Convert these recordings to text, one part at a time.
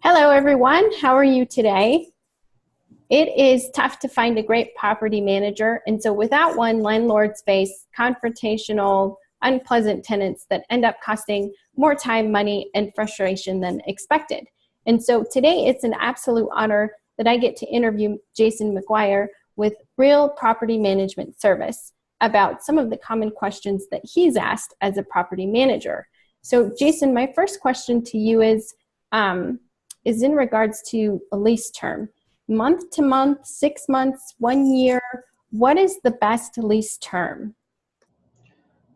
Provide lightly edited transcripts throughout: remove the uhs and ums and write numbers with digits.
Hello, everyone. How are you today? It is tough to find a great property manager, and so without one, landlords face confrontational, unpleasant tenants that end up costing more time, money, and frustration than expected. And so today, it's an absolute honor that I get to interview Jason McGuire with Real Property Management Service about some of the common questions that he's asked as a property manager. So, Jason, my first question to you is in regards to a lease term. Month to month, 6 months, 1 year, what is the best lease term?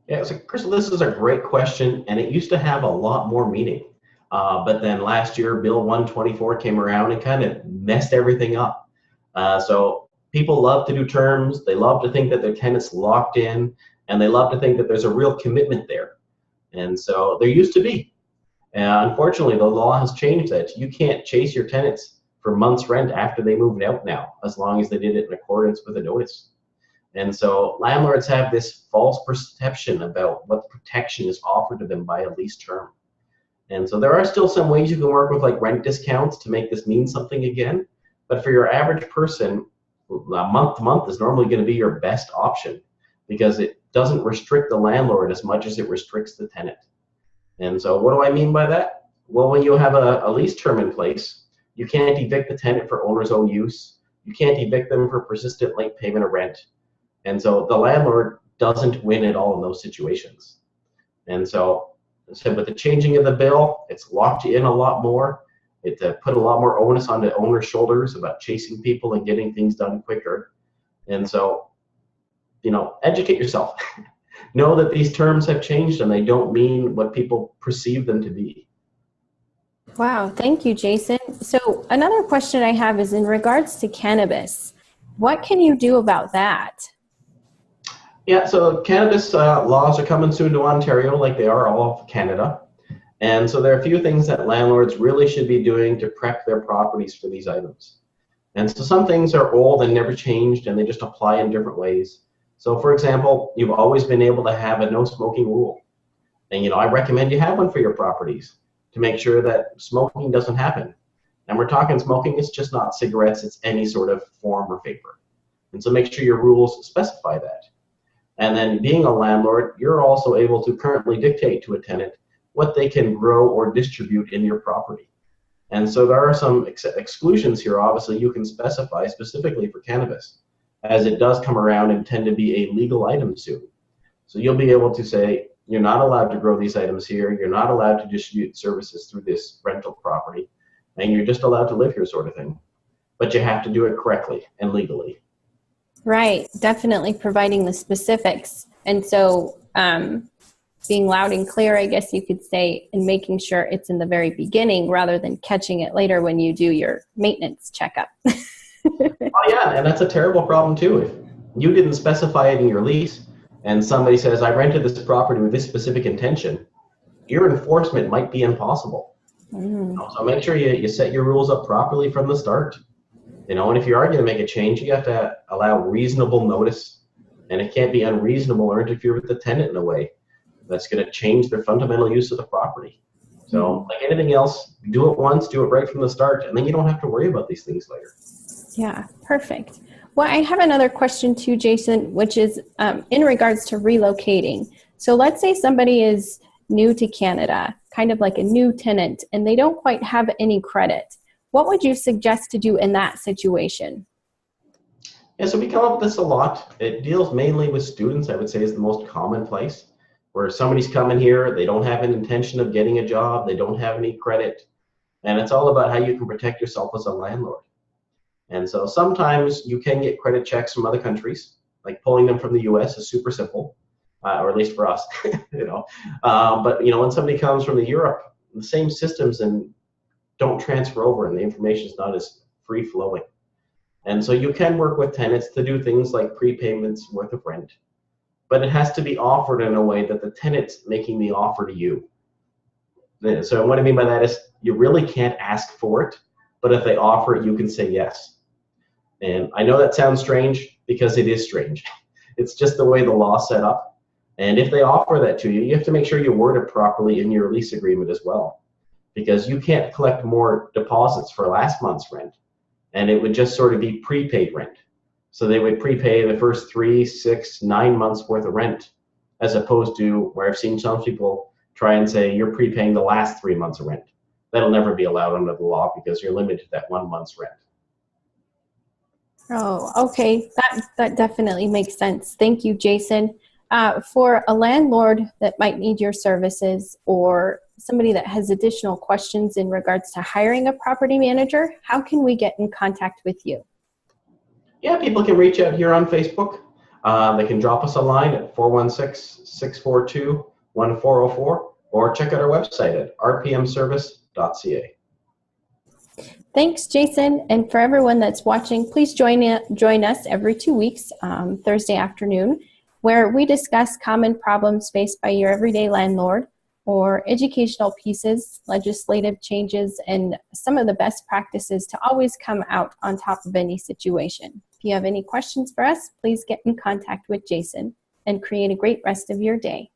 Yeah, so Crystal, this is a great question, and it used to have a lot more meaning. But then last year, Bill 124 came around and kind of messed everything up. So people love to do terms, they love to think that their tenant's locked in, and they love to think that there's a real commitment there. And so there used to be. Unfortunately, the law has changed that. You can't chase your tenants for months' rent after they moved out now, as long as they did it in accordance with a notice. And so landlords have this false perception about what protection is offered to them by a lease term. And so there are still some ways you can work with like rent discounts to make this mean something again. But for your average person, month to month is normally going to be your best option because it doesn't restrict the landlord as much as it restricts the tenant. And so what do I mean by that? Well, when you have a lease term in place, you can't evict the tenant for owner's own use. You can't evict them for persistent late payment of rent. And so the landlord doesn't win at all in those situations. And so with the changing of the bill, it's locked you in a lot more. It put a lot more onus on the owner's shoulders about chasing people and getting things done quicker. And so, educate yourself. Know that these terms have changed and they don't mean what people perceive them to be. Wow, thank you, Jason. So another question I have is in regards to cannabis. What can you do about that? Yeah, so cannabis laws are coming soon to Ontario like they are all of Canada. And so there are a few things that landlords really should be doing to prep their properties for these items. And so some things are old and never changed and they just apply in different ways. So for example, you've always been able to have a no smoking rule. And I recommend you have one for your properties to make sure that smoking doesn't happen. And we're talking smoking, it's just not cigarettes, it's any sort of form or vapor. And so make sure your rules specify that. And then being a landlord, you're also able to currently dictate to a tenant what they can grow or distribute in your property. And so there are some exclusions here, obviously, you can specify specifically for cannabis, as it does come around and tend to be a legal item soon. So you'll be able to say, you're not allowed to grow these items here, you're not allowed to distribute services through this rental property, and you're just allowed to live here sort of thing. But you have to do it correctly and legally. Right, definitely providing the specifics. And so being loud and clear, I guess you could say, and making sure it's in the very beginning rather than catching it later when you do your maintenance checkup. Oh yeah, and that's a terrible problem too. If you didn't specify it in your lease and somebody says, I rented this property with this specific intention, your enforcement might be impossible. So make sure you set your rules up properly from the start. And if you are going to make a change, you have to allow reasonable notice, and it can't be unreasonable or interfere with the tenant in a way that's going to change their fundamental use of the property. So like anything else, do it once, do it right from the start, and then you don't have to worry about these things later. Yeah, perfect. Well, I have another question too, Jason, which is in regards to relocating. So let's say somebody is new to Canada, kind of like a new tenant, and they don't quite have any credit. What would you suggest to do in that situation? Yeah, so we come up with this a lot. It deals mainly with students, I would say, is the most common place, where somebody's coming here, they don't have an intention of getting a job, they don't have any credit, and it's all about how you can protect yourself as a landlord. And so sometimes you can get credit checks from other countries, like pulling them from the US is super simple, or at least for us, But when somebody comes from Europe, the same systems and don't transfer over and the information is not as free flowing. And so you can work with tenants to do things like prepayments worth of rent, but it has to be offered in a way that the tenant's making the offer to you. So what I mean by that is you really can't ask for it, but if they offer it, you can say yes. And I know that sounds strange because it is strange. It's just the way the law's set up. And if they offer that to you, you have to make sure you word it properly in your lease agreement as well. because you can't collect more deposits for last month's rent, and it would just sort of be prepaid rent. So they would prepay the first 3, 6, 9 months worth of rent, as opposed to where I've seen some people try and say you're prepaying the last 3 months of rent. That'll never be allowed under the law because you're limited to that 1 month's rent. Oh, okay. That definitely makes sense. Thank you, Jason. For a landlord that might need your services, or somebody that has additional questions in regards to hiring a property manager, how can we get in contact with you? Yeah, people can reach out here on Facebook. They can drop us a line at 416-642-1404, or check out our website at rpmservice.ca. Thanks, Jason. And for everyone that's watching, please join us every 2 weeks, Thursday afternoon, where we discuss common problems faced by your everyday landlord, or educational pieces, legislative changes, and some of the best practices to always come out on top of any situation. If you have any questions for us, please get in contact with Jason, and create a great rest of your day.